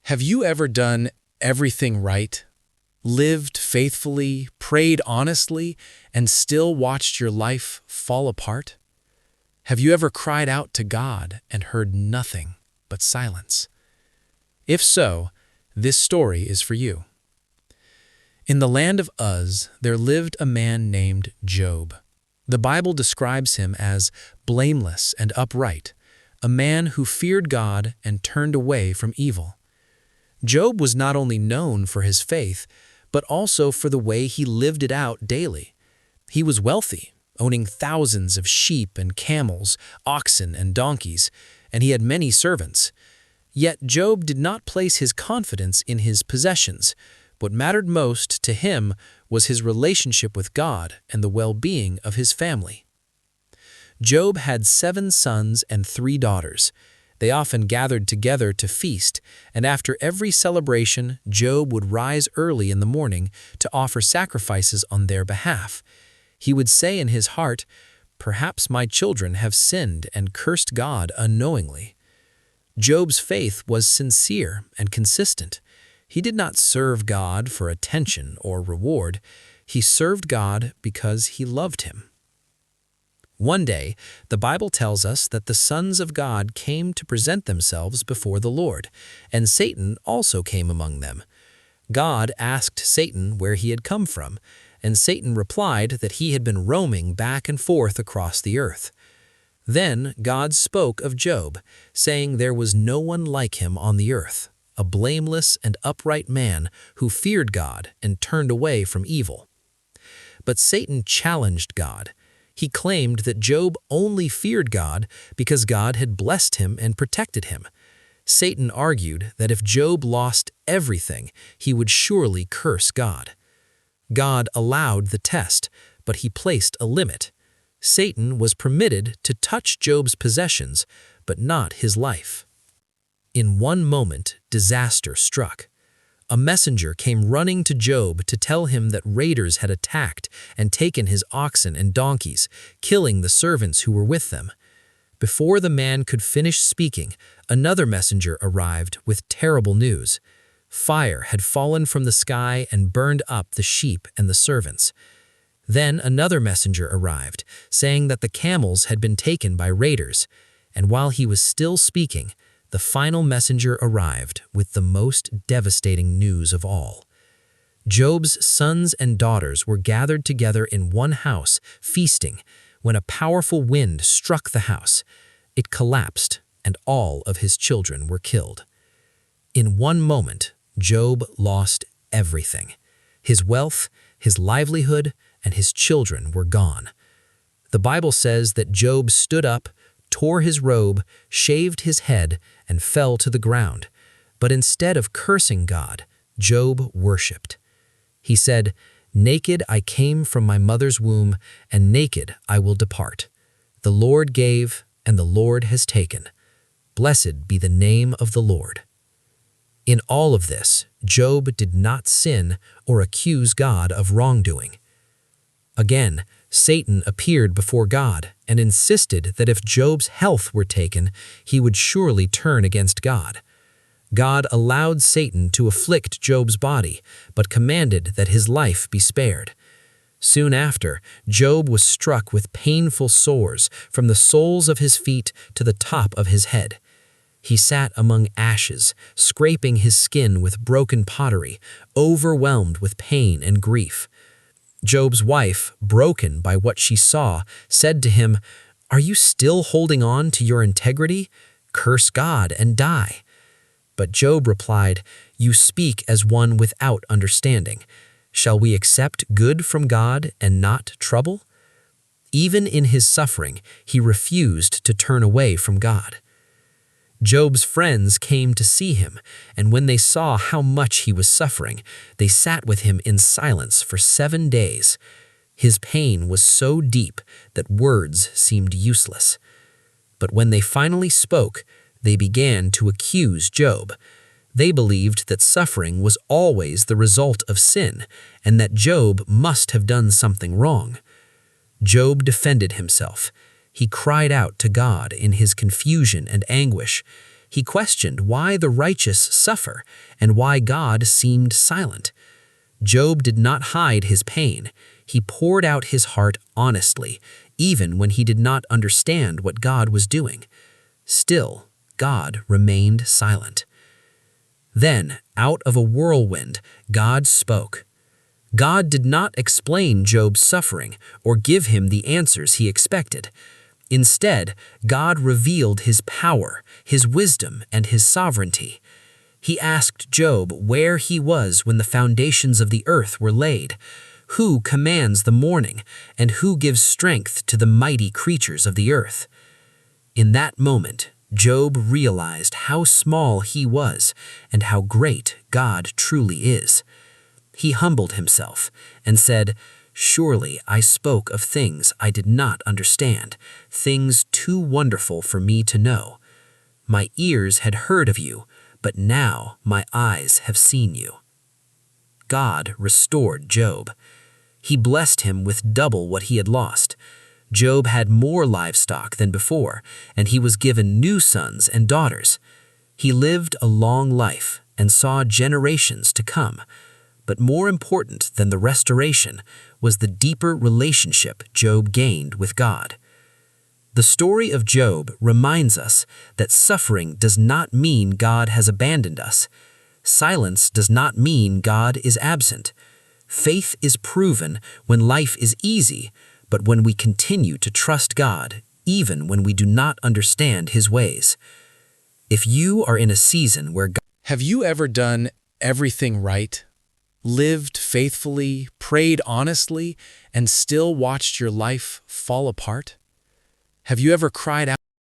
Have you ever done everything right, lived faithfully, prayed honestly, and still watched your life fall apart? Have you ever cried out to God and heard nothing but silence? If so, this story is for you. In the land of Uz, there lived a man named Job. The Bible describes him as blameless and upright, a man who feared God and turned away from evil. Job was not only known for his faith, but also for the way he lived it out daily. He was wealthy, owning thousands of sheep and camels, oxen and donkeys, and he had many servants. Yet Job did not place his confidence in his possessions. What mattered most to him was his relationship with God and the well-being of his family. Job had 7 sons and 3 daughters. They often gathered together to feast, and after every celebration, Job would rise early in the morning to offer sacrifices on their behalf. He would say in his heart, "Perhaps my children have sinned and cursed God unknowingly." Job's faith was sincere and consistent. He did not serve God for attention or reward. He served God because he loved him. One day, the Bible tells us that the sons of God came to present themselves before the Lord, and Satan also came among them. God asked Satan where he had come from, and Satan replied that he had been roaming back and forth across the earth. Then God spoke of Job, saying there was no one like him on the earth, a blameless and upright man who feared God and turned away from evil. But Satan challenged God. He claimed that Job only feared God because God had blessed him and protected him. Satan argued that if Job lost everything, he would surely curse God. God allowed the test, but he placed a limit. Satan was permitted to touch Job's possessions, but not his life. In one moment, disaster struck. A messenger came running to Job to tell him that raiders had attacked and taken his oxen and donkeys, killing the servants who were with them. Before the man could finish speaking, another messenger arrived with terrible news. Fire had fallen from the sky and burned up the sheep and the servants. Then another messenger arrived, saying that the camels had been taken by raiders, and while he was still speaking, the final messenger arrived with the most devastating news of all. Job's sons and daughters were gathered together in one house, feasting, when a powerful wind struck the house. It collapsed, and all of his children were killed. In one moment, Job lost everything. His wealth, his livelihood, and his children were gone. The Bible says that Job stood up, tore his robe, shaved his head, and fell to the ground. But instead of cursing God, Job worshipped. He said, "Naked I came from my mother's womb, and naked I will depart. The Lord gave, and the Lord has taken. Blessed be the name of the Lord." In all of this, Job did not sin or accuse God of wrongdoing. Again, Satan appeared before God and insisted that if Job's health were taken, he would surely turn against God. God allowed Satan to afflict Job's body, but commanded that his life be spared. Soon after, Job was struck with painful sores from the soles of his feet to the top of his head. He sat among ashes, scraping his skin with broken pottery, overwhelmed with pain and grief. Job's wife, broken by what she saw, said to him, "Are you still holding on to your integrity? Curse God and die." But Job replied, "You speak as one without understanding. Shall we accept good from God and not trouble?" Even in his suffering, he refused to turn away from God. Job's friends came to see him, and when they saw how much he was suffering, they sat with him in silence for 7 days. His pain was so deep that words seemed useless. But when they finally spoke, they began to accuse Job. They believed that suffering was always the result of sin, and that Job must have done something wrong. Job defended himself. He cried out to God in his confusion and anguish. He questioned why the righteous suffer and why God seemed silent. Job did not hide his pain. He poured out his heart honestly, even when he did not understand what God was doing. Still, God remained silent. Then, out of a whirlwind, God spoke. God did not explain Job's suffering or give him the answers he expected. Instead, God revealed his power, his wisdom, and his sovereignty. He asked Job where he was when the foundations of the earth were laid, who commands the morning, and who gives strength to the mighty creatures of the earth. In that moment, Job realized how small he was and how great God truly is. He humbled himself and said, "Surely I spoke of things I did not understand, things too wonderful for me to know. My ears had heard of you, but now my eyes have seen you." God restored Job. He blessed him with double what he had lost. Job had more livestock than before, and he was given new sons and daughters. He lived a long life and saw generations to come. But more important than the restoration was the deeper relationship Job gained with God. The story of Job reminds us that suffering does not mean God has abandoned us. Silence does not mean God is absent. Faith is proven when life is easy, but when we continue to trust God, even when we do not understand His ways. If you are in a season where God— Have you ever done everything right, lived faithfully, prayed honestly, and still watched your life fall apart? Have you ever cried out